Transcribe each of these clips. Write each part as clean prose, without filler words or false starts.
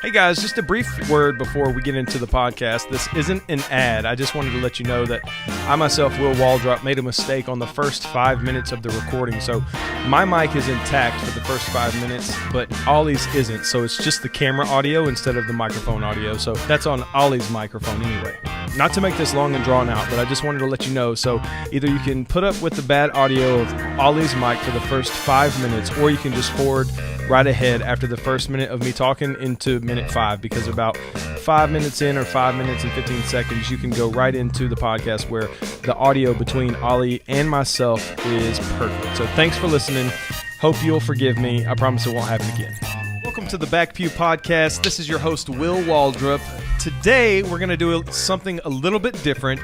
Hey guys, just a brief word before we get into the podcast. This isn't an ad. I just wanted to let you know that I myself, Will Waldrop, made a mistake on the first 5 minutes of the recording. So my mic is intact for the first 5 minutes, but Ollie's isn't. So it's just the camera audio instead of the microphone audio. So that's on Ollie's microphone anyway. Not to make this long and drawn out, but I just wanted to let you know. So either you can put up with the bad audio of Ollie's mic for the first 5 minutes, or you can just forward right ahead after the first minute of me talking into minute 5, because about 5 minutes in, or 5 minutes and 15 seconds, you can go right into the podcast where the audio between Ollie and myself is perfect. So thanks for listening. Hope you'll forgive me. I promise it won't happen again. Welcome to the Back Pew podcast. This is your host, Will Waldrop. Today, we're going to do something a little bit different.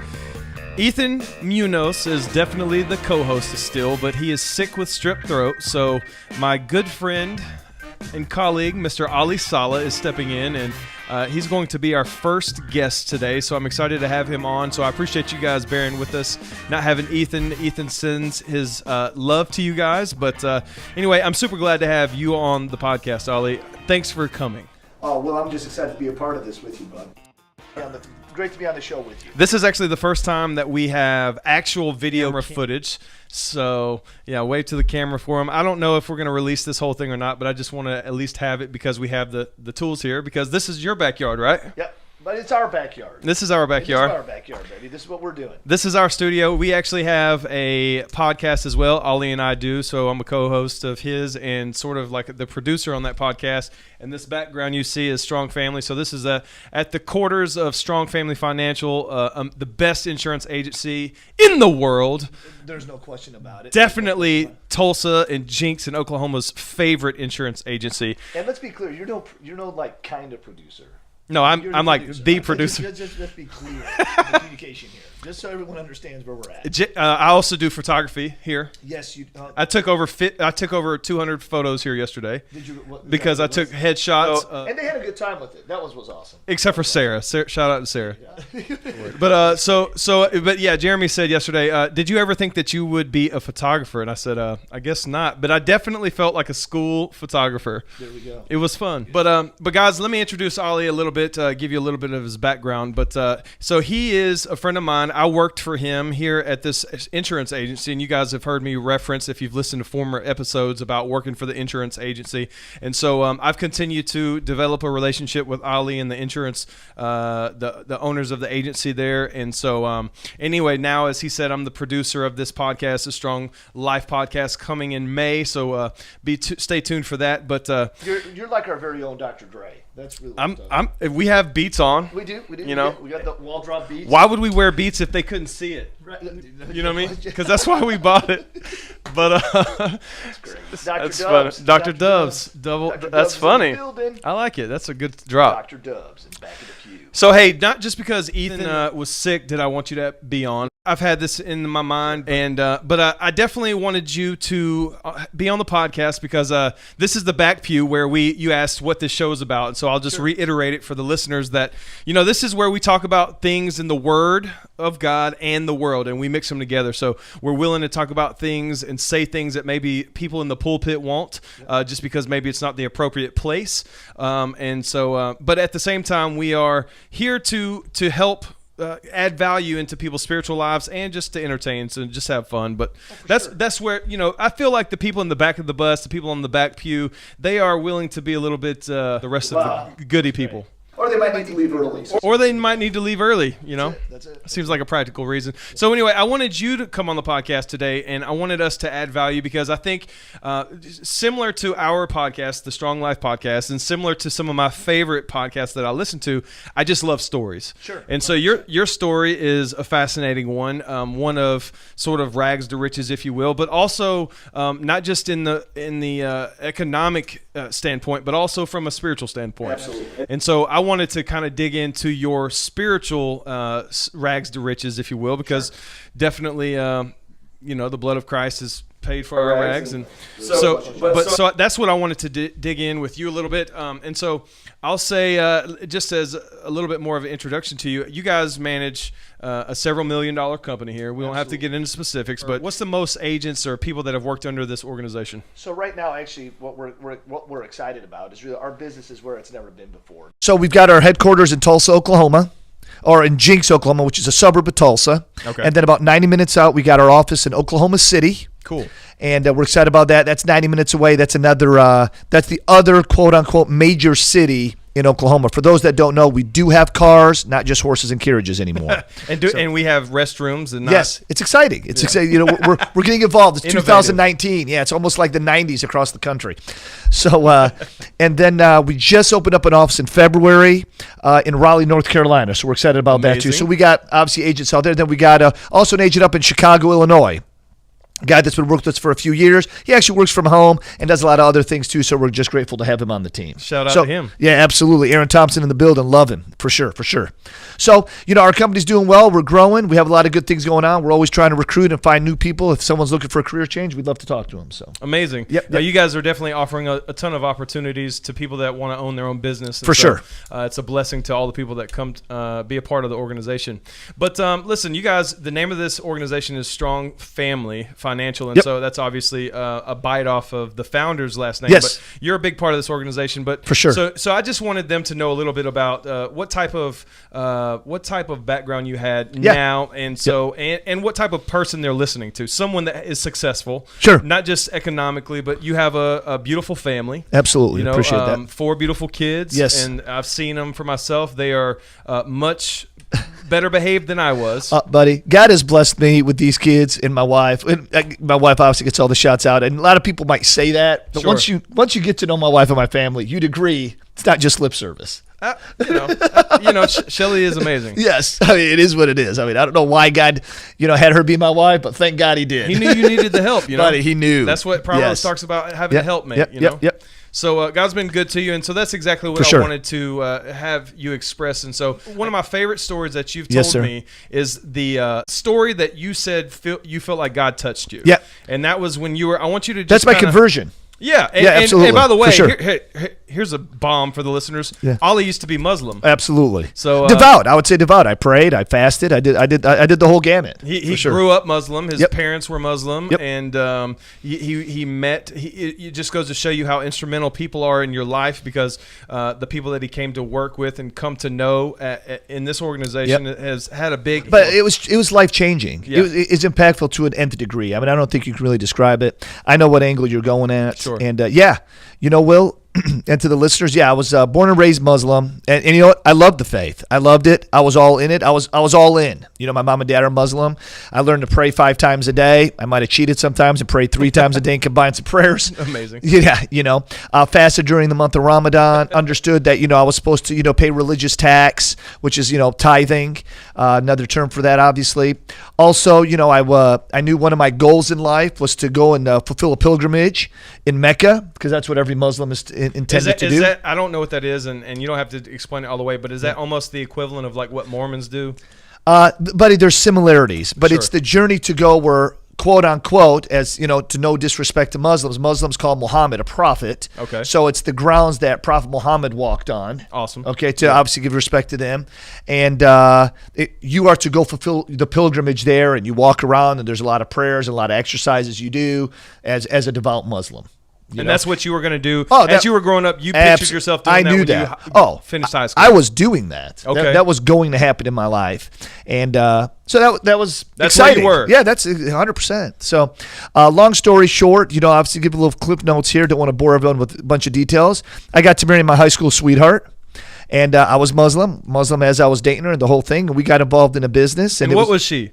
Ethan Munoz is definitely the co-host still, but he is sick with strep throat. So my good friend and colleague, Mr. Allie Saleh, is stepping in, and he's going to be our first guest today. So I'm excited to have him on. So I appreciate you guys bearing with us, not having Ethan. Ethan sends his love to you guys. But anyway, I'm super glad to have you on the podcast, Allie. Thanks for coming. Oh, well, I'm just excited to be a part of this with you, bud. Great to be on the show with you. This is actually the first time that we have actual video footage. So, yeah, wave to the camera for him. I don't know if we're going to release this whole thing or not, but I just want to at least have it because we have the tools here, because this is your backyard, right? Yep. But it's our backyard. This is our backyard. This is our backyard, baby. This is what we're doing. This is our studio. We actually have a podcast as well. Ollie and I do. So I'm a co-host of his and sort of like the producer on that podcast. And this background you see is Strong Family. So this is at the quarters of Strong Family Financial, the best insurance agency in the world. There's no question about it. Definitely Tulsa and Jinx and Oklahoma's favorite insurance agency. And let's be clear, you're no like kind of producer. No, I'm like the producer. Let's be clear in the communication here, just so everyone understands where we're at. I also do photography here. Yes, you. I took over 200 photos here yesterday. Did you? Because I took headshots. And they had a good time with it. That was awesome. Except for Sarah. Shout out to Sarah. Yeah. But yeah, Jeremy said yesterday, did you ever think that you would be a photographer? And I said, I guess not. But I definitely felt like a school photographer. There we go. It was fun. But guys, let me introduce Ollie a little bit. Give you a little bit of his background. But so he is a friend of mine. I worked for him here at this insurance agency, and you guys have heard me reference, if you've listened to former episodes, about working for the insurance agency. And so I've continued to develop a relationship with Ollie and the insurance, the owners of the agency there. And so anyway, now, as he said, I'm the producer of this podcast, the Strong Life podcast, coming in May. So stay tuned for that. But you're like our very own Dr. Dre. That's really we have Beats on. We do. You know, we got the wall drop Beats. Why would we wear Beats if they couldn't see it? Right. You know what I mean? Because that's why we bought it. But that's great. That's funny. Dr. Dubs. That's funny. I like it. That's a good drop. Dr. Dubs in Back of the Pew. So hey, not just because Ethan was sick did I want you to be on. I've had this in my mind, and but I definitely wanted you to be on the podcast because this is the Back Pew where you asked what this show is about. And so I'll just reiterate it for the listeners that, this is where we talk about things in the Word of God and the world, and we mix them together. So we're willing to talk about things and say things that maybe people in the pulpit won't, just because maybe it's not the appropriate place. And so, but at the same time, we are here to help add value into people's spiritual lives and just to entertain, so just have fun. But that's where, I feel like the people in the back of the bus, the people on the back pew, they are willing to be a little bit the rest of the goody people. Or they might need to leave early. Or they might need to leave early, That's it. Seems like a practical reason. So anyway, I wanted you to come on the podcast today, and I wanted us to add value because I think similar to our podcast, the Strong Life podcast, and similar to some of my favorite podcasts that I listen to, I just love stories. Sure. And so your story is a fascinating one of sort of rags to riches, if you will, but also not just in the economic standpoint, but also from a spiritual standpoint. Absolutely. And so I wanted to kind of dig into your spiritual rags to riches, if you will, because definitely, the blood of Christ has paid for our rags, and so that's what I wanted to dig in with you a little bit. And so I'll say, just as a little bit more of an introduction to you, you guys manage a several $million company here. We don't have to get into specifics, but what's the most agents or people that have worked under this organization? So right now, actually, what we're excited about is really our business is where it's never been before. So we've got our headquarters in Tulsa, Oklahoma, or in Jinx, Oklahoma, which is a suburb of Tulsa. Okay. And then about 90 minutes out, we got our office in Oklahoma City. Cool. And we're excited about that. That's 90 minutes away. That's another. That's the other quote unquote major city in Oklahoma. For those that don't know, we do have cars, not just horses and carriages anymore. And we have restrooms and yes, it's exciting. It's exciting. You know, we're getting involved. It's 2019. Yeah, it's almost like the 90s across the country. So and then we just opened up an office in February in Raleigh, North Carolina. So we're excited about that too. So we got obviously agents out there. Then we got also an agent up in Chicago, Illinois. A guy that's been working with us for a few years. He actually works from home and does a lot of other things too, so we're just grateful to have him on the team. Shout out to him. Yeah, absolutely. Aaron Thompson in the building. Love him. For sure. So, you know, our company's doing well. We're growing. We have a lot of good things going on. We're always trying to recruit and find new people. If someone's looking for a career change, we'd love to talk to them. So amazing. Yep. You guys are definitely offering a ton of opportunities to people that want to own their own business. For sure. It's a blessing to all the people that come be a part of the organization. But listen, you guys, the name of this organization is Strong Family Financial, and so that's obviously a bite off of the founder's last name. Yes. But you're a big part of this organization. But for sure. So I just wanted them to know a little bit about what type of background you had now, and so and what type of person they're listening to. Someone that is successful. Sure. Not just economically, but you have a beautiful family. Absolutely. Appreciate that. 4 beautiful kids. Yes. And I've seen them for myself. They are much better behaved than I was. Buddy, God has blessed me with these kids and my wife. And my wife obviously gets all the shots out, and a lot of people might say that, but sure. once you get to know my wife and my family, you'd agree it's not just lip service. Shelly is amazing. Yes, I mean it is what it is. I mean I don't know why God, had her be my wife, but thank God He did. He knew you needed the help. Buddy, He knew. That's what Proverbs talks about, having a helpmate. Yep. So God's been good to you, and so that's exactly what I wanted to have you express. And so one of my favorite stories that you've told me is the story that you said you felt like God touched you. Yeah, and that was when you were. I want you to. That's my conversion. Yeah, absolutely. And by the way, sure. Here's a bomb for the listeners. Yeah. Ollie used to be Muslim. Absolutely. So devout. I would say devout. I prayed. I fasted. I did the whole gamut. He grew up Muslim. His parents were Muslim, Yep. and he met. It just goes to show you how instrumental people are in your life, because the people that he came to work with and come to know in this organization has had a big. But it was life changing. Yeah. It's impactful to an nth degree. I mean, I don't think you can really describe it. I know what angle you're going at. Sure. And Will, and to the listeners, I was born and raised Muslim, and you know what? I loved the faith. I loved it. I was all in it. I was all in. My mom and dad are Muslim. I learned to pray 5 times a day. I might have cheated sometimes and prayed 3 times a day and combined some prayers. Amazing. Yeah, fasted during the month of Ramadan. Understood that I was supposed to pay religious tax, which is tithing, another term for that, obviously. Also, I knew one of my goals in life was to go and fulfill a pilgrimage in Mecca, because that's what every Muslim is intended to do. I don't know what that is, and you don't have to explain it all the way, but is that almost the equivalent of like what Mormons do? Buddy, there's similarities, but Sure. It's the journey to go where, quote unquote, as to no disrespect to Muslims call Muhammad a prophet. Okay. So it's the grounds that Prophet Muhammad walked on. Awesome. Okay, to obviously give respect to them. And you are to go fulfill the pilgrimage there, and you walk around, and there's a lot of prayers and a lot of exercises you do as a devout Muslim. That's what you were going to do. That, as you were growing up, you pictured yourself doing that. I knew when that. You finished high school. I was doing that. Okay. That was going to happen in my life. And so that was that's exciting. Where you were. Yeah, that's 100%. So long story short, obviously give a little clip notes here. Don't want to bore everyone with a bunch of details. I got to marry my high school sweetheart. And I was Muslim as I was dating her and the whole thing. And we got involved in a business. And what was she?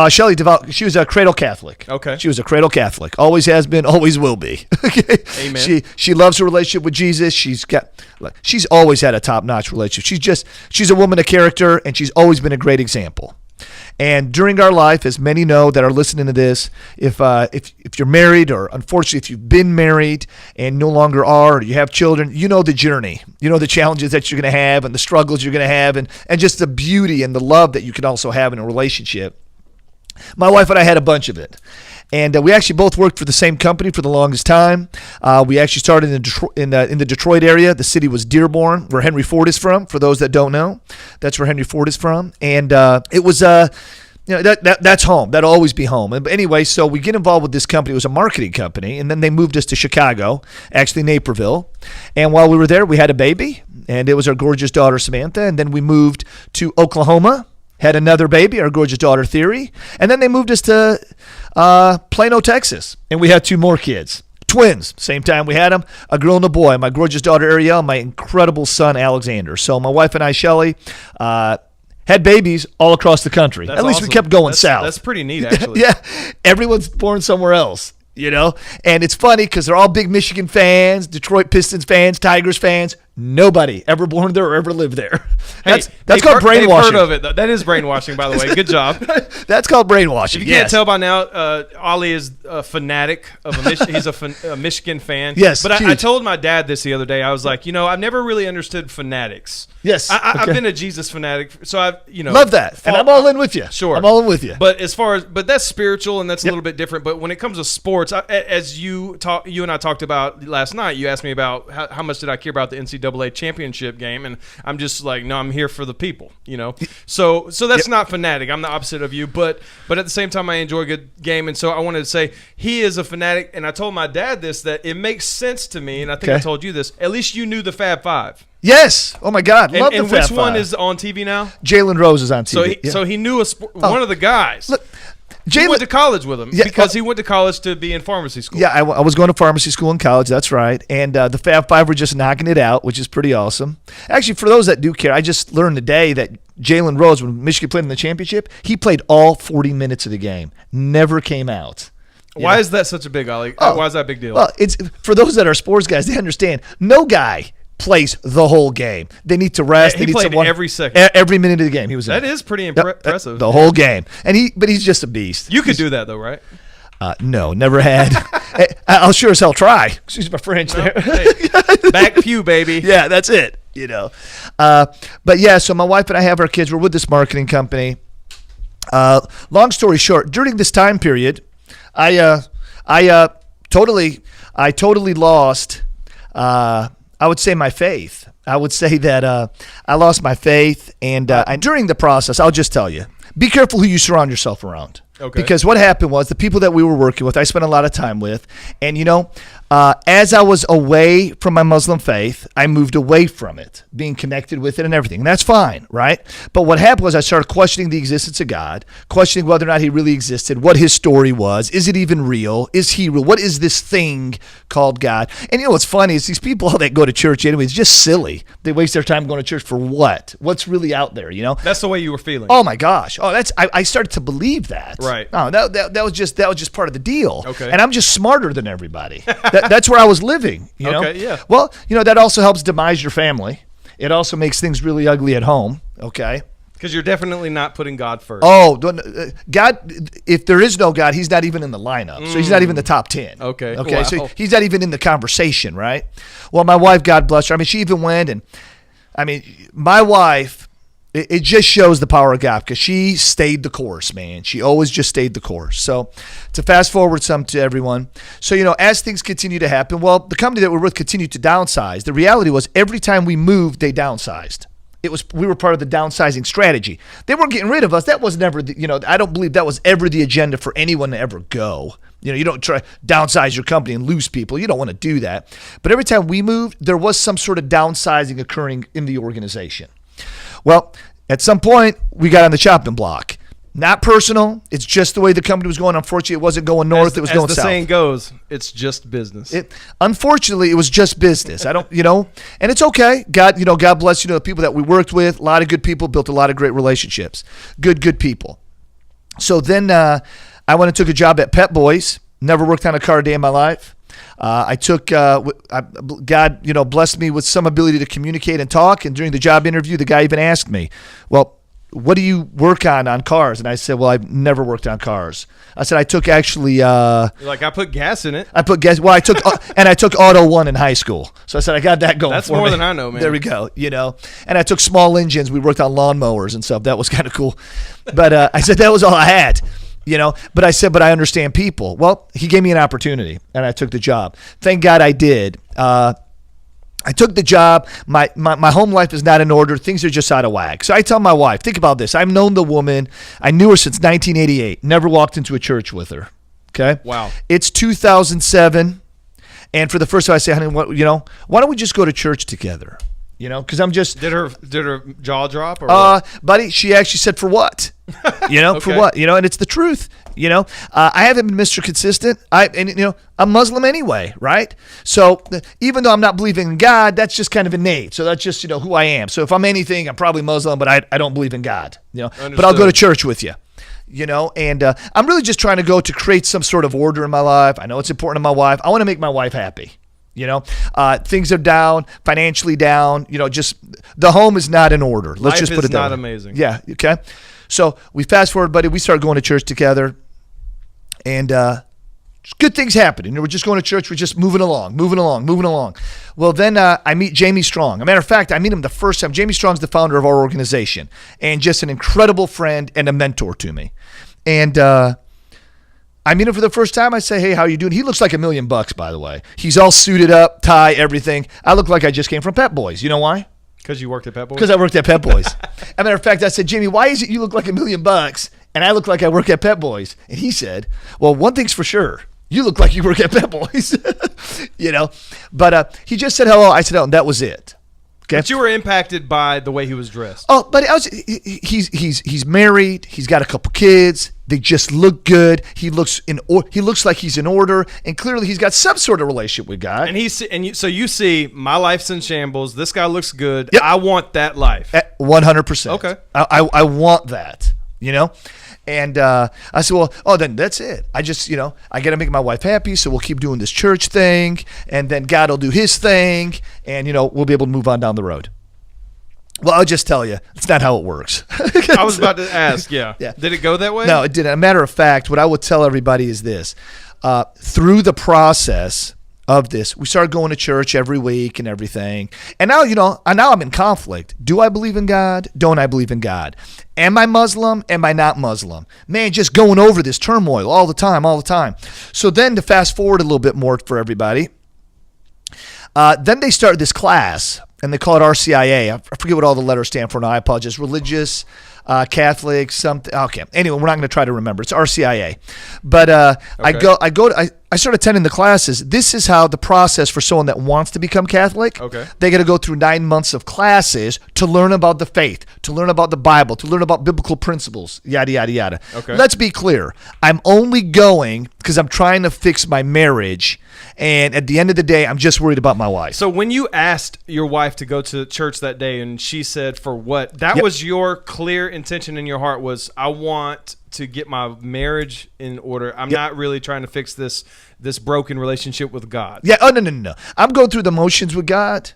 Shelly devout. She was a cradle Catholic. Okay. She was a cradle Catholic. Always has been. Always will be. Okay. Amen. She loves her relationship with Jesus. She's always had a top notch relationship. She's a woman of character, and she's always been a great example. And during our life, as many know that are listening to this, if you're married, or unfortunately if you've been married and no longer are, or you have children, the journey, the challenges that you're going to have, and the struggles you're going to have, and just the beauty and the love that you can also have in a relationship. My wife and I had a bunch of it. And we actually both worked for the same company for the longest time. We actually started in the Detroit area. The city was Dearborn, where Henry Ford is from. For those that don't know, that's where Henry Ford is from. And it was that's home. That'll always be home. But anyway, so we get involved with this company. It was a marketing company, and then they moved us to Chicago, actually Naperville. And while we were there, we had a baby, and it was our gorgeous daughter Samantha. And then we moved to Oklahoma, had another baby, our gorgeous daughter Theory. And then they moved us to Plano, Texas, and we had 2 more kids. Twins, same time we had them, a girl and a boy. My gorgeous daughter Ariel, my incredible son Alexander. So my wife and I, Shelly, had babies all across the country. That's At least awesome. we kept going south. That's pretty neat, actually. Yeah, everyone's born somewhere else, And it's funny because they're all big Michigan fans, Detroit Pistons fans, Tigers fans. Nobody ever born there or ever lived there. That's called brainwashing. Heard of it, though. That is brainwashing, by the way. Good job. That's called brainwashing. If you can't tell by now, Ollie is a fanatic of he's a Michigan fan. Yes, but I told my dad this the other day. I was like, I've never really understood fanatics. Yes, I've been a Jesus fanatic, so I've love that, and I'm all in with you. Sure, I'm all in with you. But but that's spiritual, and that's a little bit different. But when it comes to sports, as you and I talked about last night, you asked me about how much did I care about the NCAA championship game, and I'm just like, no, I'm here for the people, So that's not fanatic. I'm the opposite of you, but at the same time, I enjoy a good game, and so I wanted to say he is a fanatic, and I told my dad this, that it makes sense to me, and I think I told you this. At least you knew the Fab Five. Yes. Oh my God. Love the and Fab which Five. one is on TV now? Jalen Rose is on TV. So he knew one of the guys. Look, He went to college with him because he went to college to be in pharmacy school. Yeah, I was going to pharmacy school in college. That's right. And the Fab Five were just knocking it out, which is pretty awesome. Actually, for those that do care, I just learned today that Jalen Rose, when Michigan played in the championship, he played all 40 minutes of the game. Never came out. Why is that such a big, Ollie? Why is that a big deal? Well, it's for those that are sports guys, they understand. No guy plays the whole game. They need to rest. He they need played someone, every second. Every minute of the game he was in. That is pretty impressive. The whole game. But he's just a beast. You could do that, though, right? No, never had. I'll sure as hell try. Excuse my French there. Hey, Back Pew, baby. Yeah, that's it. But yeah, so my wife and I have our kids. We're with this marketing company. Long story short, during this time period, I totally lost. I would say my faith. I would say that I lost my faith, and during the process, I'll just tell you, be careful who you surround yourself around. Okay. Because what happened was the people that we were working with, I spent a lot of time with, and as I was away from my Muslim faith, I moved away from it, being connected with it and everything. And that's fine, right? But what happened was I started questioning the existence of God, questioning whether or not he really existed, what his story was. Is it even real? Is he real? What is this thing called God? And what's funny is these people that go to church anyway, it's just silly. They waste their time going to church for what? What's really out there, That's the way you were feeling. Oh my gosh. Oh, I started to believe that. Right. No, that was just part of the deal. Okay. And I'm just smarter than everybody. That's where I was living, Okay, yeah. Well, that also helps demise your family. It also makes things really ugly at home, okay? Because you're definitely not putting God first. Oh, God, if there is no God, he's not even in the lineup. So he's not even in the top 10. Okay. Okay, Wow. so he's not even in the conversation, right? Well, my wife, God bless her, she even went and, my wife, it just shows the power of God because she stayed the course, man. She always just stayed the course. So to fast forward some to everyone. So, as things continue to happen, well, the company that we're with continued to downsize. The reality was every time we moved, they downsized. We were part of the downsizing strategy. They weren't getting rid of us. That was never, I don't believe that was ever the agenda for anyone to ever go. You don't try to downsize your company and lose people. You don't want to do that. But every time we moved, there was some sort of downsizing occurring in the organization. Well, at some point, we got on the chopping block. Not personal. It's just the way the company was going. Unfortunately, it wasn't going north. It was going south. As the saying goes, it's just business. Unfortunately, it was just business. And it's okay. God bless, the people that we worked with. A lot of good people, built a lot of great relationships. Good people. So then I went and took a job at Pep Boys. Never worked on a car a day in my life. I took, God, blessed me with some ability to communicate and talk. And during the job interview, the guy even asked me, well, what do you work on cars? And I said, well, I've never worked on cars. I said, I took actually. You're like, I put gas in it. I put gas. Well, I took, and I took Auto 1 in high school. So I said, I got that going. That's for more me. than I know, man. There we go. And I took small engines. We worked on lawnmowers and stuff. That was kind of cool. But I said, that was all I had. But I said, but I understand people. Well, he gave me an opportunity, and I took the job. Thank God I did. I took the job. My home life is not in order. Things are just out of whack. So I tell my wife, think about this. I've known the woman. I knew her since 1988. Never walked into a church with her. Okay? Wow. It's 2007. And for the first time, I say, honey, why don't we just go to church together? Because I'm just. Did her jaw drop? Or buddy, she actually said, for what? Okay. For what? And it's the truth. I haven't been Mr. Consistent. I'm Muslim anyway, right? So even though I'm not believing in God, that's just kind of innate. So that's just, who I am. So if I'm anything, I'm probably Muslim, but I don't believe in God, but I'll go to church with you, and I'm really just trying to go to create some sort of order in my life. I know it's important to my wife. I want to make my wife happy. Things are down, financially down, just the home is not in order. Let's just put it that way. Life is not amazing. Yeah. Okay. So we fast forward, buddy. We start going to church together, and good things happen. We're just going to church. We're just moving along. Well, then I meet Jamie Strong. As a matter of fact, I meet him the first time. Jamie Strong's the founder of our organization and just an incredible friend and a mentor to me. And I meet him for the first time. I say, hey, how you doing? He looks like $1 million, by the way. He's all suited up, tie, everything. I look like I just came from Pep Boys. You know why? Because you worked at Pep Boys? Because I worked at Pep Boys. As a matter of fact, I said, Jamie, why is it you look like $1 million and I look like I work at Pep Boys? And he said, well, one thing's for sure. You look like you work at Pep Boys. But he just said hello. I said, oh, and that was it. Okay. But you were impacted by the way he was dressed. Oh, but he's married. He's got a couple kids. They just look good. He looks like he's in order, and clearly he's got some sort of relationship with God. And so you see, my life's in shambles. This guy looks good. Yep. I want that life. 100%. Okay. I want that. And I said, well, then that's it. I just, I got to make my wife happy, so we'll keep doing this church thing, and then God will do his thing, and, we'll be able to move on down the road. Well, I'll just tell you, it's not how it works. I was about to ask, yeah. Did it go that way? No, it didn't. A matter of fact, what I would tell everybody is this. Through the process of this, we started going to church every week and everything. And now, now I'm in conflict. Do I believe in God? Don't I believe in God? Am I Muslim? Am I not Muslim? Man, just going over this turmoil all the time. So then to fast forward a little bit more for everybody, then they started this class, and they call it RCIA. I forget what all the letters stand for now. I apologize. Religious, Catholic, something. Okay. Anyway, we're not going to try to remember. It's RCIA. But okay. I started attending the classes. This is how the process for someone that wants to become Catholic. Okay. They got to go through 9 months of classes to learn about the faith, to learn about the Bible, to learn about biblical principles, yada, yada, yada. Okay. Let's be clear. I'm only going because I'm trying to fix my marriage. And at the end of the day, I'm just worried about my wife. So when you asked your wife to go to church that day and she said for what, that was your clear intention in your heart was, I want to get my marriage in order. I'm not really trying to fix this broken relationship with God. Yeah. Oh, no. I'm going through the motions with God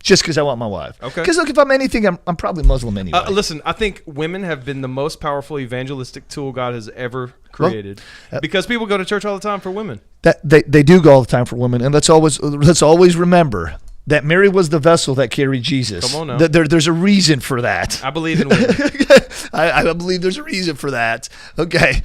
just because I want my wife. Okay. Because look, if I'm anything, I'm probably Muslim anyway. Listen, I think women have been the most powerful evangelistic tool God has ever created because people go to church all the time for women. That they do go all the time for women, and let's always remember that Mary was the vessel that carried Jesus. Come on now. There's a reason for that. I believe in women. I believe there's a reason for that. Okay.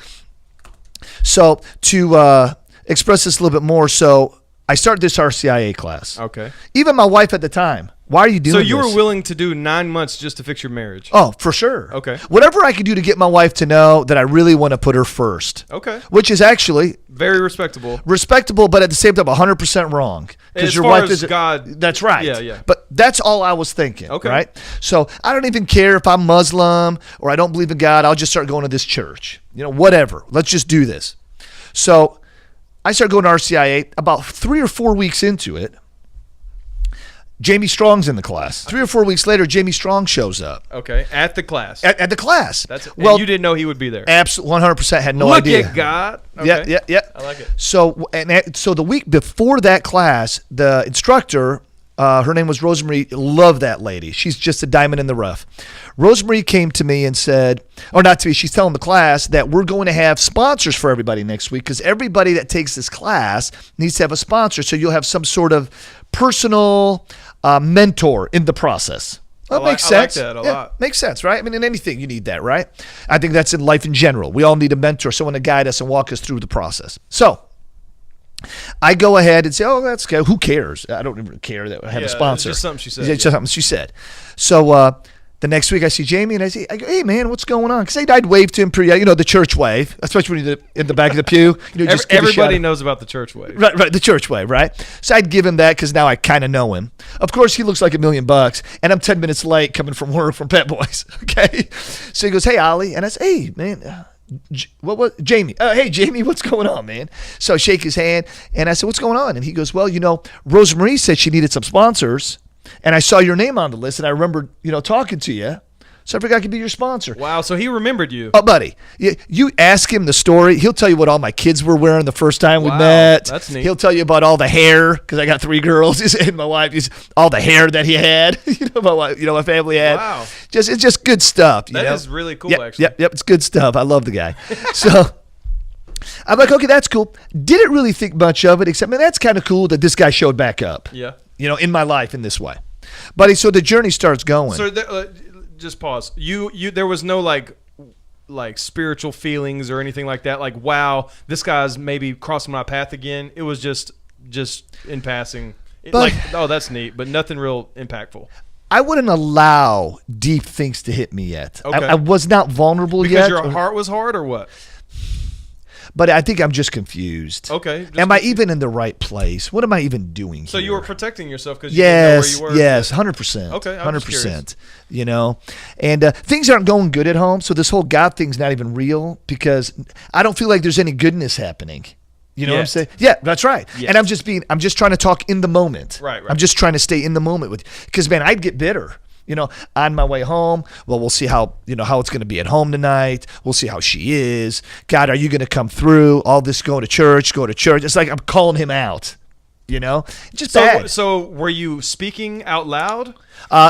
So to express this a little bit more, so I started this RCIA class. Okay. Even my wife at the time. Why are you doing this? So you were willing to do 9 months just to fix your marriage? Oh, for sure. Okay. Whatever I could do to get my wife to know that I really want to put her first. Okay. Which is actually very respectable. Respectable, but at the same time 100% wrong. Because your wife is God. That's right. Yeah. But that's all I was thinking. Okay. Right? So I don't even care if I'm Muslim or I don't believe in God. I'll just start going to this church. Whatever. Let's just do this. So I started going to RCIA. About 3 or 4 weeks into it, Jamie Strong's in the class. 3 or 4 weeks later, Jamie Strong shows up. Okay, at the class. At the class. Well, you didn't know he would be there. Absolutely, 100% had no idea. Look at God. Okay. Yeah. I like it. So the week before that class, the instructor, her name was Rosemary, loved that lady. She's just a diamond in the rough. Rosemary came to me and said, or not to me, she's telling the class that we're going to have sponsors for everybody next week because everybody that takes this class needs to have a sponsor. So you'll have some sort of personal mentor in the process. Well, it makes sense. I like that a lot. Makes sense, right? I mean, in anything, you need that, right? I think that's in life in general. We all need a mentor, someone to guide us and walk us through the process. So I go ahead and say, oh, that's okay. Who cares? I don't even care that I have a sponsor. It's just something she said. It's just something she said. So the next week I see Jamie and I go, hey, man, what's going on? Because I'd wave to him the church wave, especially when you're in the back of the pew. Just everybody knows about the church wave. Right, the church wave, right? So I'd give him that because now I kind of know him. Of course, he looks like $1 million, and I'm 10 minutes late coming from work from Pet Boys, okay? So he goes, hey, Ollie. And I say, hey, man, Jamie? Hey, Jamie, what's going on, man? So I shake his hand, and I said, what's going on? And he goes, well, Rosemarie said she needed some sponsors, and I saw your name on the list, and I remembered, talking to you. So I figured I could be your sponsor. Wow, so he remembered you. Oh, buddy, you ask him the story. He'll tell you what all my kids were wearing the first time we met. That's neat. He'll tell you about all the hair, because I got 3 girls, and my wife, all the hair that he had, my family had. Wow. It's just good stuff. That is really cool, actually. Yep, it's good stuff. I love the guy. So I'm like, okay, that's cool. Didn't really think much of it, except, man, that's kind of cool that this guy showed back up. Yeah. In my life in this way. Buddy, so the journey starts going. So just pause. You there was no like spiritual feelings or anything like that. Like, wow, this guy's maybe crossing my path again. It was just in passing. Oh, that's neat, but nothing real impactful. I wouldn't allow deep things to hit me yet. Okay. I was not vulnerable because yet. Because your heart was hard, or what? But I think I'm just confused. Okay. Am I even in the right place? What am I even doing so here? You were protecting yourself because you didn't know where you were? Yes, 100%. Okay, 100%. And things aren't going good at home, so this whole God thing's not even real because I don't feel like there's any goodness happening. You know what I'm saying? Yeah, that's right. Yes. And I'm just trying to talk in the moment. Right. I'm just trying to stay in the moment with you. Because, man, I'd get bitter. On my way home, well, we'll see how it's going to be at home tonight. We'll see how she is. God, are you going to come through? All this go to church. It's like I'm calling him out, Just bad. So were you speaking out loud?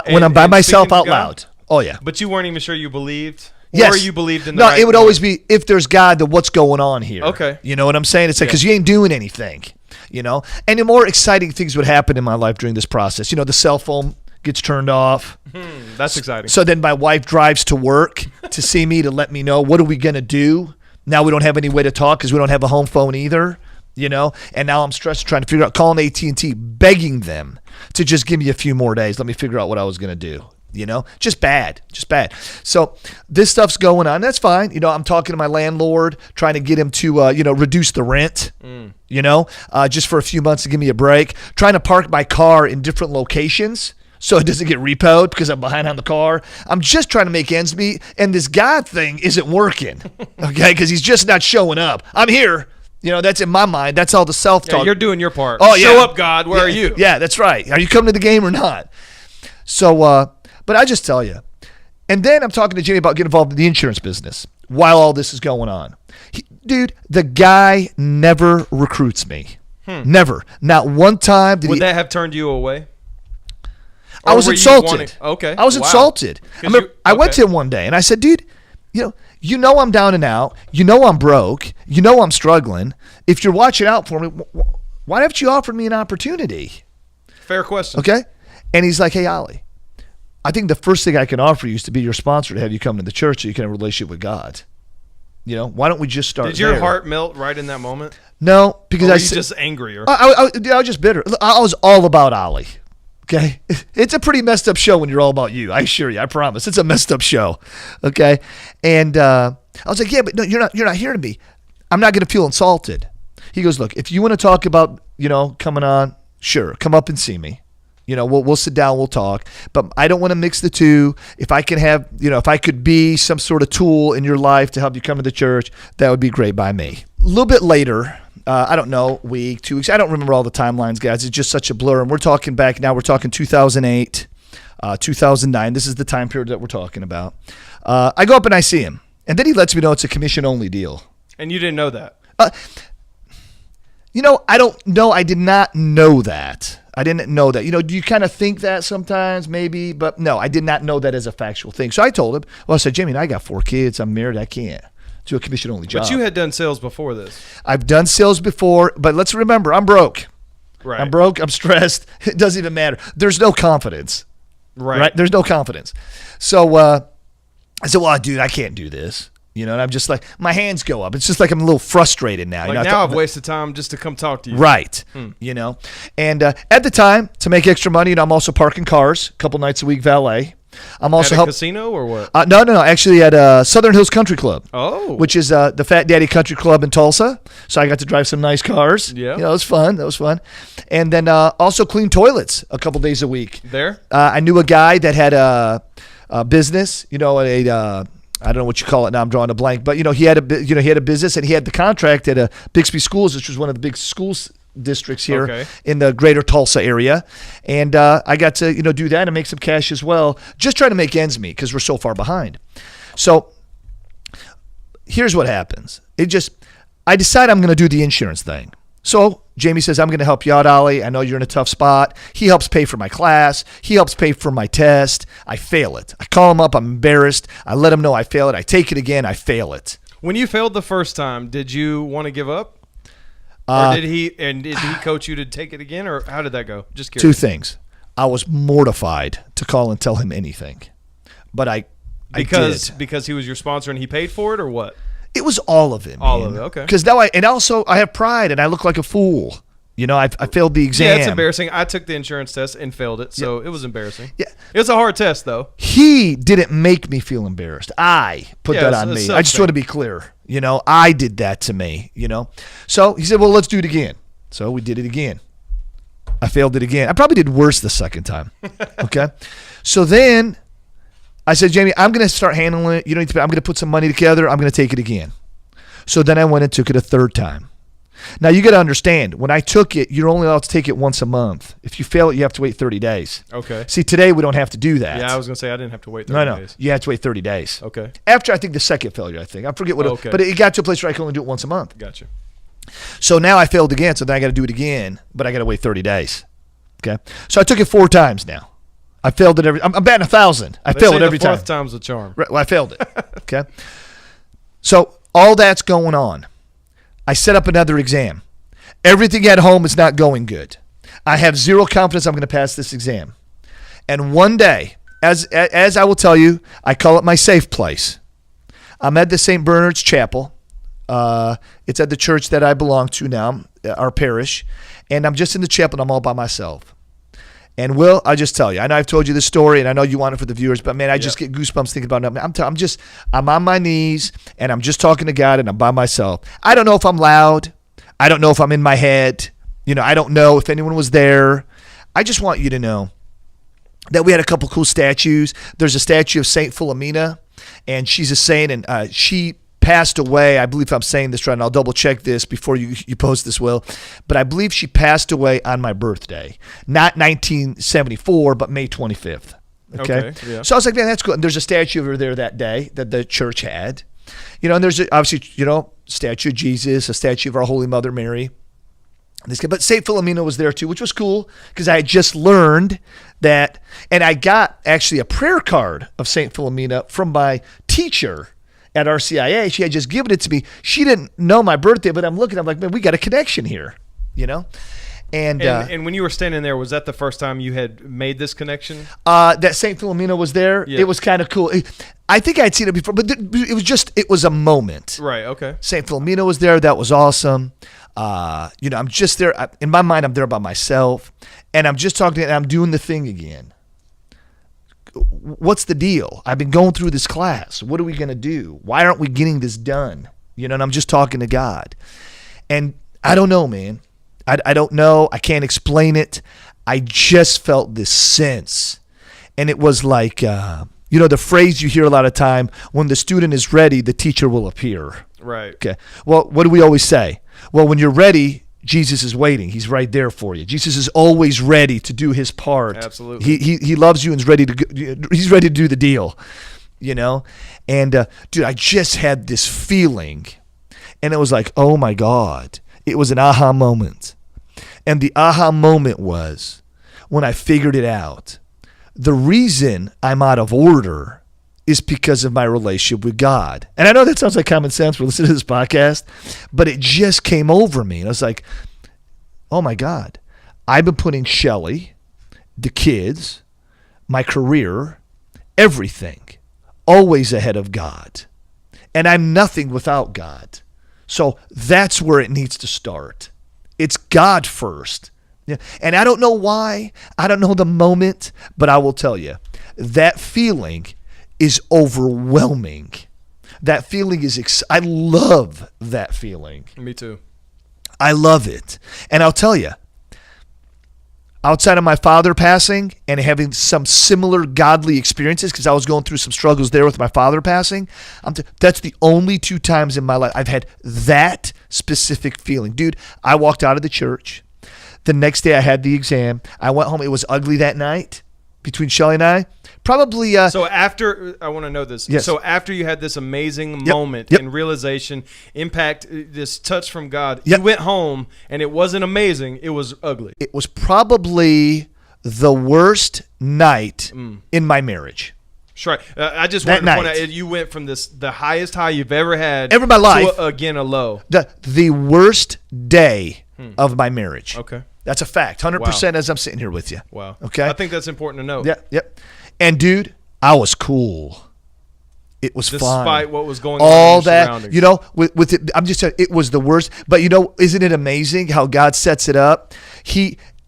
When I'm by myself out loud. Oh, yeah. But you weren't even sure you believed? Yes. Or you believed in the right it would one? always be, if there's God, then what's going on here? Okay. You know what I'm saying? It's like, because you ain't doing anything, And the more exciting things would happen in my life during this process. The cell phone gets turned off. That's exciting. So then my wife drives to work to see me to let me know, what are we going to do? Now we don't have any way to talk because we don't have a home phone either, And now I'm stressed trying to figure out, calling AT&T, begging them to just give me a few more days. Let me figure out what I was going to do. Just bad. So this stuff's going on. That's fine. I'm talking to my landlord, trying to get him to, reduce the rent, just for a few months to give me a break. Trying to park my car in different locations so it doesn't get repoed because I'm behind on the car. I'm just trying to make ends meet, and this God thing isn't working, okay, because he's just not showing up. I'm here. That's in my mind. That's all the self-talk. Yeah, you're doing your part. Oh, yeah. Show up, God. Where are you? Yeah, that's right. Are you coming to the game or not? So, but I just tell you. And then I'm talking to Jimmy about getting involved in the insurance business while all this is going on. Dude, the guy never recruits me. Never. Not one time did he. Would that have turned you away? I was insulted. Okay. I was insulted. I went to him one day and I said, dude, I'm down and out. I'm broke. I'm struggling. If you're watching out for me, why haven't you offered me an opportunity? Fair question. Okay. And he's like, hey, Ollie, I think the first thing I can offer you is to be your sponsor, to have you come to the church so you can have a relationship with God. Why don't we just start Did your heart melt right in that moment? No, because or were you just angry? Or? I was just bitter. I was all about Ollie. Okay, it's a pretty messed up show when you're all about you. I assure you, I promise. It's a messed up show. Okay, and I was like, yeah, but no, you're not hearing me. I'm not going to feel insulted. He goes, look, if you want to talk about coming on, sure, come up and see me. We'll sit down, we'll talk. But I don't want to mix the two. If I can have, if I could be some sort of tool in your life to help you come to the church, that would be great by me. A little bit later. I don't know, week, 2 weeks. I don't remember all the timelines, guys. It's just such a blur. And we're talking back now. We're talking 2008, 2009. This is the time period that we're talking about. I go up and I see him. And then he lets me know it's a commission-only deal. And you didn't know that? I don't know. I did not know that. I didn't know that. Do you kind of think that sometimes, maybe? But no, I did not know that as a factual thing. So I told him, I said, Jimmy, I got 4 kids. I'm married. I can't do a commission-only job. But you had done sales before this. I've done sales before, but let's remember, I'm broke. Right. I'm broke. I'm stressed. It doesn't even matter. There's no confidence. Right? There's no confidence. So I said, well, dude, I can't do this. And I'm just like, my hands go up. It's just like I'm a little frustrated now. Like now I've wasted time just to come talk to you. Right. And at the time, to make extra money, I'm also parking cars a couple nights a week, valet. I'm also at a casino or what? No. Actually, at Southern Hills Country Club. Oh. Which is the Fat Daddy Country Club in Tulsa. So I got to drive some nice cars. Yeah. It was fun. That was fun. And then also clean toilets a couple days a week. There? I knew a guy that had a business, I don't know what you call it now. I'm drawing a blank, but he had a business, and he had the contract at Bixby Schools, which was one of the big schools districts here in the greater Tulsa area. And I got to do that and make some cash as well, just trying to make ends meet because we're so far behind. So here's what happens. I decide I'm going to do the insurance thing. So Jamie says, I'm going to help you out, Allie. I know you're in a tough spot. He helps pay for my class. He helps pay for my test. I fail it. I call him up. I'm embarrassed. I let him know I fail it. I take it again. I fail it. When you failed the first time, did you want to give up? Or did he coach you to take it again, or how did that go? Just curious. Two things. I was mortified to call and tell him anything, but I did. Because he was your sponsor and he paid for it, or what? It was all of it. All of it, okay. Because now I have pride and I look like a fool. I failed the exam. Yeah, it's embarrassing. I took the insurance test and failed it, so it was embarrassing. Yeah, it was a hard test though. He didn't make me feel embarrassed. I put that on me. I just want to be clear. I did that to me. So he said, "Well, let's do it again." So we did it again. I failed it again. I probably did worse the second time. Okay, so then I said, Jamie, I'm going to start handling it. I'm going to put some money together. I'm going to take it again. So then I went and took it a third time. Now, you got to understand, when I took it, you're only allowed to take it once a month. If you fail it, you have to wait 30 days. Okay. See, today we don't have to do that. Yeah, I was going to say I didn't have to wait 30 days. You have to wait 30 days. Okay. After, I think, the second failure, I forget what but it got to a place where I can only do it once a month. Gotcha. So now I failed again, so then I got to do it again, but I got to wait 30 days. Okay. So I took it 4 times now. I failed it I'm batting 1,000. I failed it every time. The fourth time's a charm. Right, well, I failed it. Okay. So all that's going on. I set up another exam. Everything at home is not going good. I have zero confidence I'm going to pass this exam. And one day, as I will tell you, I call it my safe place. I'm at the St. Bernard's Chapel. It's at the church that I belong to now, our parish. And I'm just in the chapel and I'm all by myself. And Will, I'll just tell you, I know I've told you this story and I know you want it for the viewers, but man, I just get goosebumps thinking about it. I'm on my knees and I'm just talking to God and I'm by myself. I don't know if I'm loud. I don't know if I'm in my head. I don't know if anyone was there. I just want you to know that we had a couple cool statues. There's a statue of Saint Philomena, and she's a saint, and she passed away. I believe I'm saying this right, and I'll double check this before you post this, Will. But I believe she passed away on my birthday. Not 1974, but May 25th. Okay? Yeah. So I was like, man, that's cool. And there's a statue of her there that day that the church had. And there's obviously, statue of Jesus, a statue of our Holy Mother Mary. But St. Philomena was there too, which was cool because I had just learned that, and I got actually a prayer card of St. Philomena from my teacher at RCIA. She had just given it to me. She didn't know my birthday, but I'm like, man, we got a connection here, And when you were standing there, was that the first time you had made this connection? That St. Philomena was there. Yeah. It was kind of cool. I think I'd seen it before, but it was a moment. Right, okay. St. Philomena was there. That was awesome. I'm just there. In my mind, I'm there by myself, and I'm just talking to, and I'm doing the thing again. What's the deal? I've been going through this class. What are we going to do? Why aren't we getting this done? And I'm just talking to God. And I don't know, man. I don't know. I can't explain it. I just felt this sense. And it was like, the phrase you hear a lot of time, when the student is ready, the teacher will appear. Right. Okay. Well, what do we always say? Well, when you're ready, Jesus is waiting. He's right there for you. Jesus is always ready to do his part. Absolutely. He loves you and he's ready to do the deal, And, dude, I just had this feeling. And it was like, oh, my God. It was an aha moment. And the aha moment was when I figured it out. The reason I'm out of order is because of my relationship with God. And I know that sounds like common sense for listening to this podcast, but it just came over me. And I was like, oh, my God. I've been putting Shelly, the kids, my career, everything, always ahead of God. And I'm nothing without God. So that's where it needs to start. It's God first. Yeah. And I don't know why. I don't know the moment, but I will tell you, that feeling is overwhelming. That feeling is, I love that feeling. Me too. I love it. And I'll tell you, outside of my father passing and having some similar godly experiences, because I was going through some struggles there with my father passing, that's the only 2 times in my life I've had that specific feeling. Dude, I walked out of the church. The next day I had the exam. I went home. It was ugly that night between Shelly and I. Probably. So after, I want to know this. Yes. So after you had this amazing moment and realization, impact, this touch from God, you went home and it wasn't amazing. It was ugly. It was probably the worst night in my marriage. Sure. I just wanted to point out, you went from the highest high you've ever had ever in my life to again a low. The worst day of my marriage. Okay. That's a fact. 100% as I'm sitting here with you. Wow. Okay. I think that's important to know. Yep. And dude, I was cool. It was fun. Despite what was going on all in your that, surroundings. you know, with it, I'm just saying, it was the worst. But you know, isn't it amazing how God sets it up?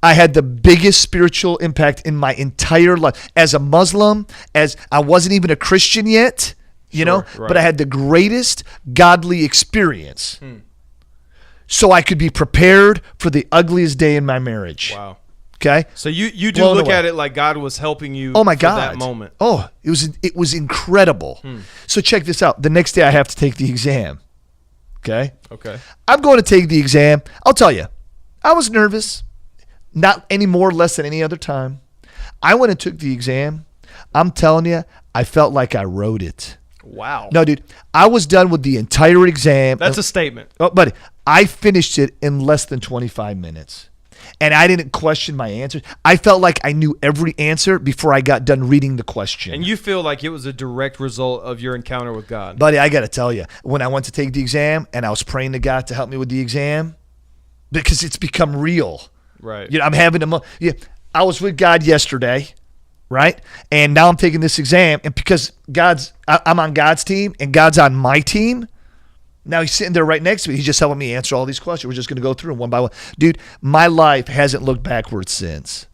I had the biggest spiritual impact in my entire life. As a Muslim, as I wasn't even a Christian yet, you know, right. But I had the greatest godly experience. So I could be prepared for the ugliest day in my marriage. Wow. Okay? So you do Blown look away. at it like God was helping you Oh my for God. that moment. Oh, it was incredible. So check this out. The next day I have to take the exam. Okay? Okay. I'm going to take the exam. I'll tell you, I was nervous. Not any more or less than any other time. I went and took the exam. I'm telling you, I felt like I wrote it. Wow. No, dude, I was done with the entire exam. That's a statement. Oh, buddy, I finished it in less than 25 minutes. And I didn't question my answers. I felt like I knew every answer before I got done reading the question. And you feel like it was a direct result of your encounter with God. Buddy, I got to tell you, when I went to take the exam and I was praying to God to help me with the exam, because it's become real. Right. You know, I'm having I was with God yesterday, right? And now I'm taking this exam, and because I'm on God's team and God's on my team, now he's sitting there right next to me. He's just helping me answer all these questions. We're just going to go through them one by one. Dude, my life hasn't looked backwards since.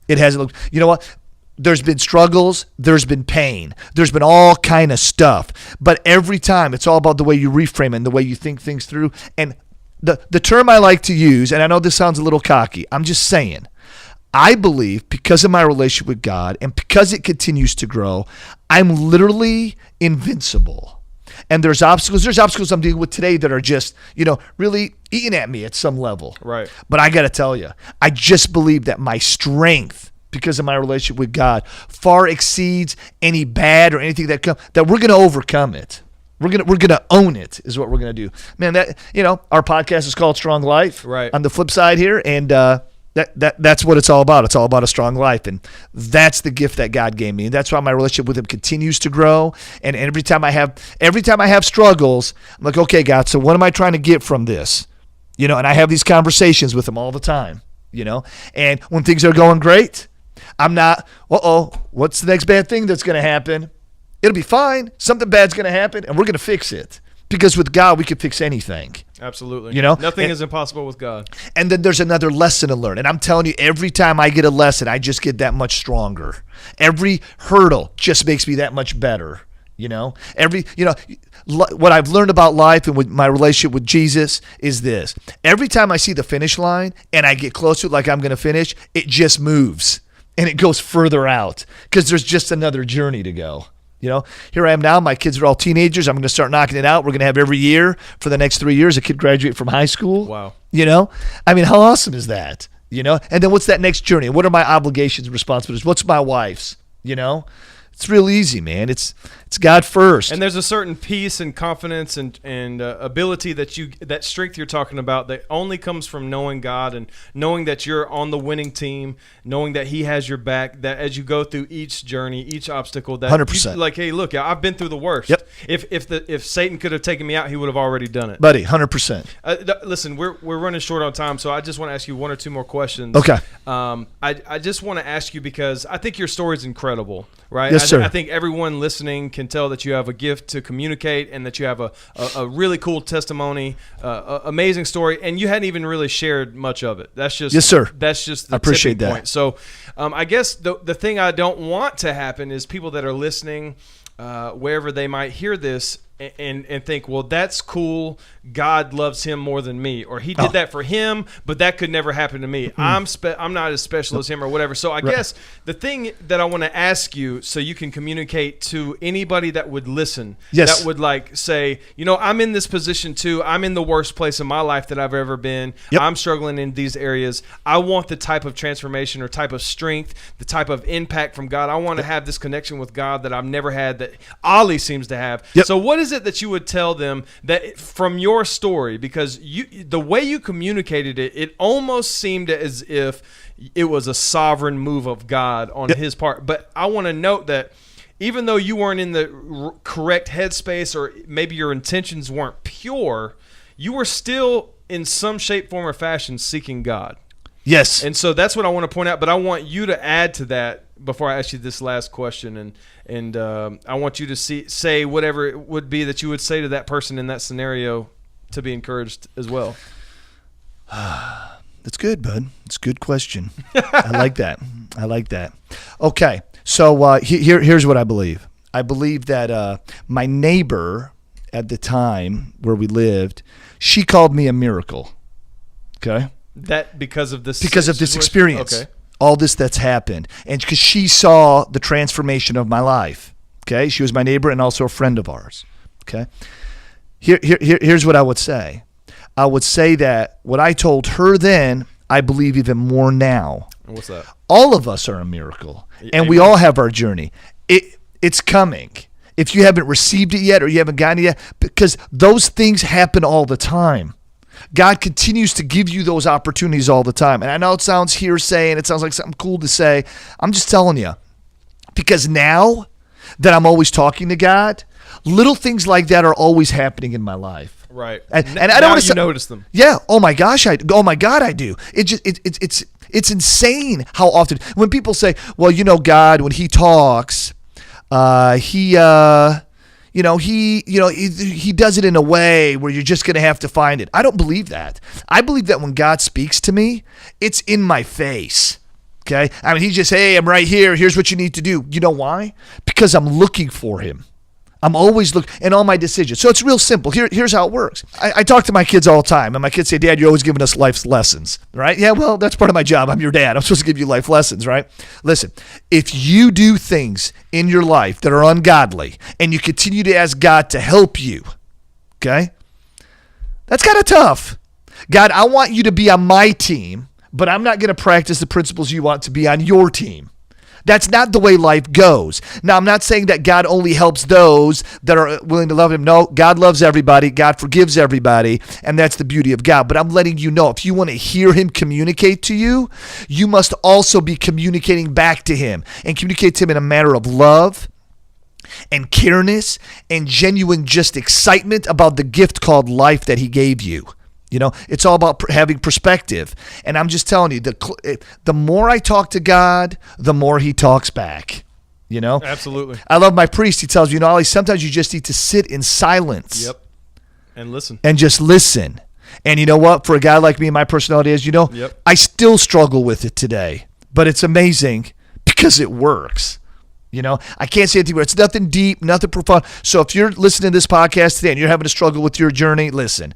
It hasn't looked. You know what? There's been struggles. There's been pain. There's been all kind of stuff. But every time, it's all about the way you reframe it and the way you think things through. And the term I like to use, and I know this sounds a little cocky, I'm just saying, I believe because of my relationship with God and because it continues to grow, I'm literally invincible. And there's obstacles I'm dealing with today that are just, you know, really eating at me at some level. Right. But I got to tell you, I just believe that my strength, because of my relationship with God, far exceeds any bad or anything that we're going to overcome it. We're gonna own it, is what we're gonna do. Man, that, you know, our podcast is called Strong Life. Right. On the flip side here, and that's what it's all about. It's all about a strong life, and that's the gift that God gave me. And that's why my relationship with Him continues to grow. And every time I have struggles, I'm like, okay, God, so what am I trying to get from this? You know, and I have these conversations with Him all the time. You know, and when things are going great, I'm not, what's the next bad thing that's gonna happen? It'll be fine. Something bad's going to happen, and we're going to fix it. Because with God, we can fix anything. Absolutely. You know? Nothing is impossible with God. And then there's another lesson to learn. And I'm telling you, every time I get a lesson, I just get that much stronger. Every hurdle just makes me that much better. You know? What I've learned about life and with my relationship with Jesus is this. Every time I see the finish line and I get close to it like I'm going to finish, it just moves. And it goes further out. Because there's just another journey to go. You know, here I am now. My kids are all teenagers. I'm going to start knocking it out. We're going to have every year for the next 3 years a kid graduate from high school. Wow. You know, I mean, how awesome is that? You know, and then what's that next journey? What are my obligations and responsibilities? What's my wife's? You know, It's real easy, man. It's God first. And there's a certain peace and confidence and ability that strength you're talking about that only comes from knowing God and knowing that you're on the winning team, knowing that He has your back. That as you go through each journey, each obstacle, that 100%. like, hey, look, I've been through the worst. Yep. If Satan could have taken me out, he would have already done it. Buddy, 100%. Listen, we're running short on time, so I just want to ask you one or two more questions. Okay. I just want to ask you because I think your story is incredible, right? Yes, sir. I think everyone listening can tell that you have a gift to communicate and that you have a really cool testimony, amazing story, and you hadn't even really shared much of it. That's just yes, sir. That's just the I appreciate tipping that. point. So I guess the thing I don't want to happen is people that are listening, wherever they might hear this, and think, well, that's cool. God loves him more than me, or he did that for him, but that could never happen to me. Mm-hmm. I'm not as special as him, or whatever. So I guess the thing that I want to ask you, so you can communicate to anybody that would listen, that would like say, I'm in this position too. I'm in the worst place in my life that I've ever been. Yep. I'm struggling in these areas. I want the type of transformation or type of strength, the type of impact from God. I want to have this connection with God that I've never had, that Allie seems to have. Yep. So what is it that you would tell them that from your story, because the way you communicated it almost seemed as if it was a sovereign move of God on his part. But I want to note that even though you weren't in the correct headspace, or maybe your intentions weren't pure, you were still in some shape, form, or fashion seeking God. Yes. And so that's what I want to point out, but I want you to add to that before I ask you this last question, and I want you to say whatever it would be that you would say to that person in that scenario to be encouraged as well. That's good, bud. It's a good question. I like that. Okay, so here's what I believe. I believe that my neighbor at the time where we lived, she called me a miracle. Okay? That because of this experience. Okay. All this that's happened. And because she saw the transformation of my life. Okay? She was my neighbor and also a friend of ours. Okay? Here's what I would say. I would say that what I told her then, I believe even more now. And what's that? All of us are a miracle. And we all have our journey. It's coming. If you haven't received it yet or you haven't gotten it yet, because those things happen all the time. God continues to give you those opportunities all the time. And I know it sounds hearsay and it sounds like something cool to say. I'm just telling you. Because now that I'm always talking to God, little things like that are always happening in my life. Right. And I don't want to notice them. Yeah. Oh my God, I do. It's insane how often when people say, well, God, when he talks, he does it in a way where you're just going to have to find it. I don't believe that. I believe that when God speaks to me, it's in my face. Okay? I mean, he just, hey, I'm right here. Here's what you need to do. You know why? Because I'm looking for him. I'm always looking in all my decisions. So it's real simple. Here's how it works. I talk to my kids all the time, and my kids say, Dad, you're always giving us life lessons, right? Yeah, well, that's part of my job. I'm your dad. I'm supposed to give you life lessons, right? Listen, if you do things in your life that are ungodly and you continue to ask God to help you, okay, that's kind of tough. God, I want you to be on my team, but I'm not going to practice the principles you want to be on your team. That's not the way life goes. Now, I'm not saying that God only helps those that are willing to love him. No, God loves everybody. God forgives everybody, and that's the beauty of God. But I'm letting you know, if you want to hear him communicate to you, you must also be communicating back to him and communicate to him in a manner of love and careness and genuine just excitement about the gift called life that he gave you. It's all about having perspective. And I'm just telling you, the more I talk to God, the more he talks back. Absolutely. I love my priest. He tells me, Ollie, sometimes you just need to sit in silence. Yep. And listen. And just listen. And you know what? For a guy like me, my personality is, yep. I still struggle with it today. But it's amazing because it works. I can't say anything, but it's nothing deep, nothing profound. So if you're listening to this podcast today and you're having a struggle with your journey, listen.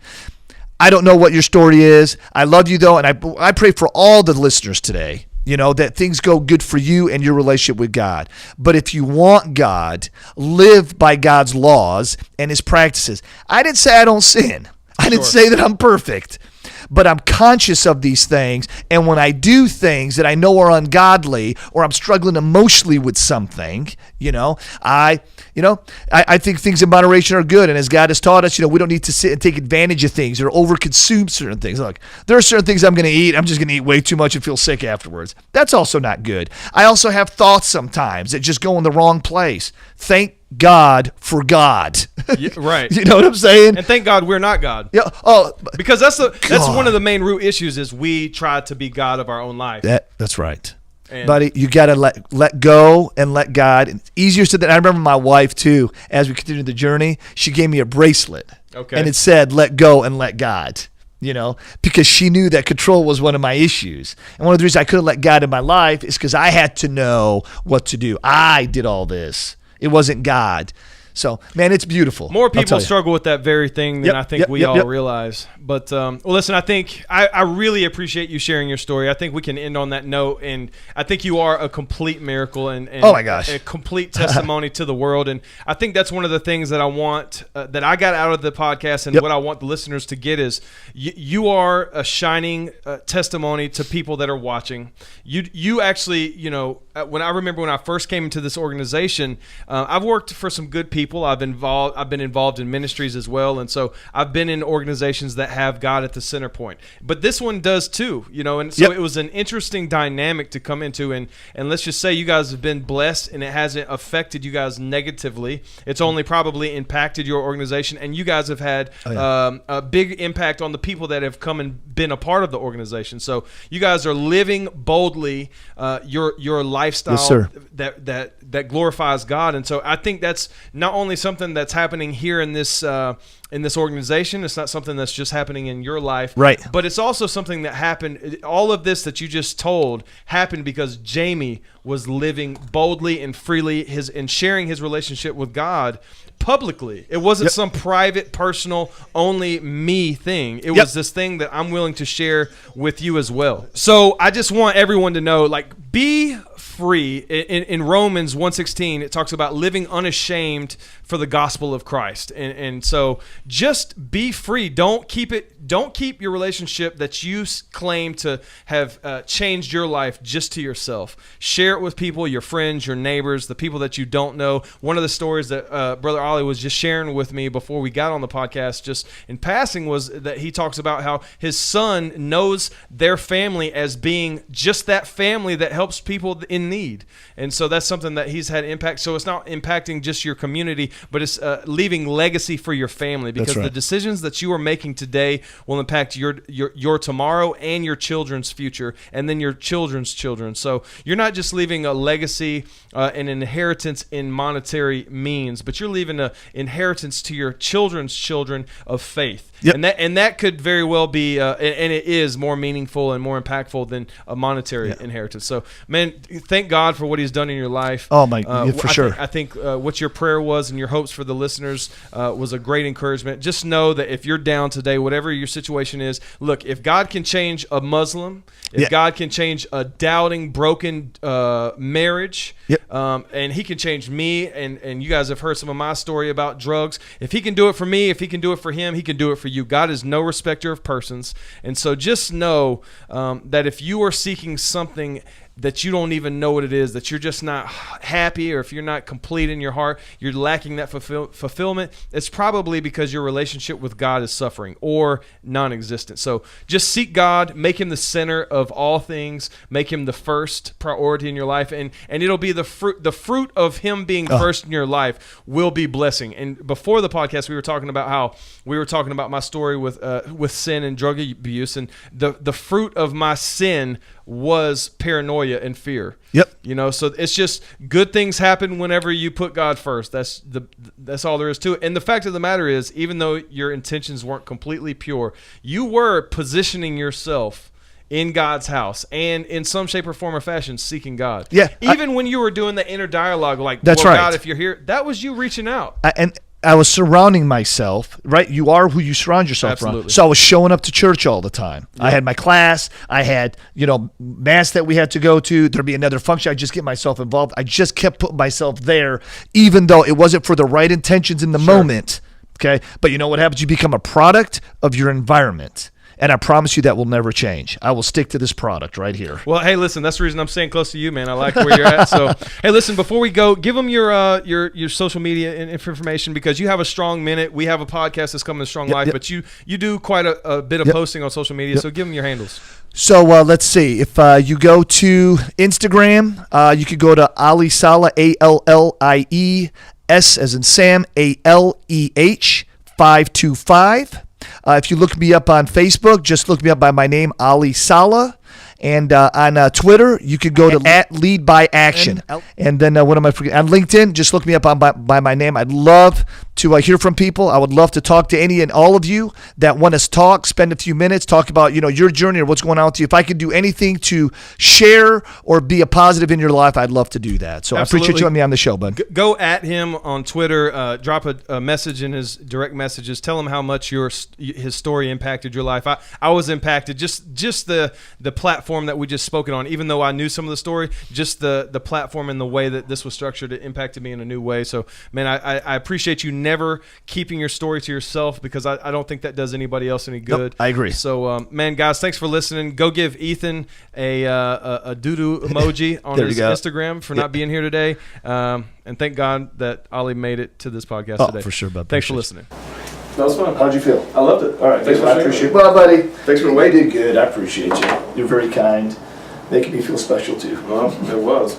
I don't know what your story is. I love you, though, and I pray for all the listeners today, that things go good for you and your relationship with God. But if you want God, live by God's laws and his practices. I didn't say I don't sin. I didn't say that I'm perfect. but I'm conscious of these things. And when I do things that I know are ungodly, or I'm struggling emotionally with something, I think things in moderation are good. And as God has taught us, we don't need to sit and take advantage of things or overconsume certain things. Look, there are certain things I'm going to eat. I'm just going to eat way too much and feel sick afterwards. That's also not good. I also have thoughts sometimes that just go in the wrong place. Thank God for God. Yeah, right. You know what I'm saying? And thank God we're not God. Yeah. Oh, because that's one of the main root issues is we try to be God of our own life. That's right. Buddy, you got to let go and let God. It's easier said than I remember my wife, too, as we continued the journey, she gave me a bracelet. Okay. And it said, let go and let God, because she knew that control was one of my issues. And one of the reasons I couldn't let God in my life is because I had to know what to do. I did all this. It wasn't God. So, man, it's beautiful. More people struggle with that very thing than I think we all realize. But, listen, I think I really appreciate you sharing your story. I think we can end on that note. And I think you are a complete miracle and oh my gosh, a complete testimony to the world. And I think that's one of the things that I want, that I got out of the podcast, and what I want the listeners to get is you are a shining testimony to people that are watching. You actually, when I first came into this organization, I've worked for some good people. I've been involved in ministries as well, and so I've been in organizations that have God at the center point. But this one does too, and so it was an interesting dynamic to come into, and let's just say you guys have been blessed, and it hasn't affected you guys negatively. It's only probably impacted your organization, and you guys have had a big impact on the people that have come and been a part of the organization. So you guys are living boldly your lifestyle, yes, sir, that glorifies God, and so I think that's not only something that's happening here in this organization. It's not something that's just happening in your life, right? But it's also something that happened. All of this that you just told happened because Jamie was living boldly and freely and sharing his relationship with God publicly. It wasn't some private, personal, only me thing. It was this thing that I'm willing to share with you as well. So I just want everyone to know, be free. In Romans 1:16, it talks about living unashamed for the gospel of Christ. And so just be free. Don't keep your relationship that you claim to have changed your life just to yourself. Share it with people, your friends, your neighbors, the people that you don't know. One of the stories that Brother Ollie was just sharing with me before we got on the podcast, just in passing, was that he talks about how his son knows their family as being just that family that helps people in need. And so that's something that he's had impact. So it's not impacting just your community, but it's leaving legacy for your family, because the decisions that you are making today will impact your tomorrow and your children's future, and then your children's children. So you're not just leaving a legacy, an inheritance in monetary means, but you're leaving an inheritance to your children's children of faith. Yep. And that could very well be, and it is more meaningful and more impactful than a monetary inheritance. So, man, thank God for what He's done in your life. Oh my, for sure. I think what your prayer was and your hopes for the listeners was a great encouragement. Just know that if you're down today, whatever your situation is, look, if God can change a Muslim, if God can change a doubting, broken marriage, and He can change me, and you guys have heard some of my story about drugs. If He can do it for me, if He can do it for him, He can do it for you. God is no respecter of persons. And so just know that if you are seeking something that you don't even know what it is, that you're just not happy, or if you're not complete in your heart, you're lacking that fulfillment, it's probably because your relationship with God is suffering or non-existent. So just seek God, make Him the center of all things, make Him the first priority in your life, and it'll be the fruit of Him being first in your life will be blessing. And before the podcast, we were talking about my story with sin and drug abuse, and the fruit of my sin was paranoia and fear. So it's just good things happen whenever you put God first. That's all there is to it. And the fact of the matter is, even though your intentions weren't completely pure, you were positioning yourself in God's house and in some shape or form or fashion seeking God. Even when you were doing the inner dialogue, God, if you're here, that was you reaching out. I was surrounding myself, right? You are who you surround yourself around. So I was showing up to church all the time. I had my class. I had, mass that we had to go to. There'd be another function. I'd just get myself involved. I just kept putting myself there, even though it wasn't for the right intentions in the moment. Okay. But you know what happens? You become a product of your environment. and I promise you that will never change. I will stick to this product right here. Well, hey, listen, that's the reason I'm staying close to you, man. I like where you're at. So, hey, listen, before we go, give them your social media and information, because you have a strong minute. We have a podcast that's coming to Strong Life, but you do quite a bit of posting on social media. So give them your handles. So let's see. If you go to Instagram, you could go to Allie Saleh, ALLIE, S as in Sam, ALEH 525. If you look me up on Facebook, just look me up by my name, Allie Saleh. And on Twitter, you could go to @LeadByAction. And then what am I forgetting? On LinkedIn, just look me up by my name. I'd love to hear from people. I would love to talk to any and all of you that want to talk, spend a few minutes, talk about your journey or what's going on with you. If I could do anything to share or be a positive in your life, I'd love to do that. So Absolutely. I appreciate you having me on the show, bud. Go at him on Twitter. Drop a message in his direct messages. Tell him how much his story impacted your life. I was impacted. Just the platform that we just spoken on, even though I knew some of the story, just the platform and the way that this was structured, it impacted me in a new way. So, man, I appreciate you never keeping your story to yourself, because I don't think that does anybody else any good. Nope, I agree. So, man, guys, thanks for listening. Go give Ethan a doo-doo emoji on his Instagram for not being here today. And thank God that Ollie made it to this podcast today. For sure, bud. Thanks for listening. That was fun. How'd you feel? I loved it. All right. Thanks for I appreciate it. Well, buddy. Thanks for waiting. You did good. I appreciate you. You're very kind. Making me feel special, too. Well, it was.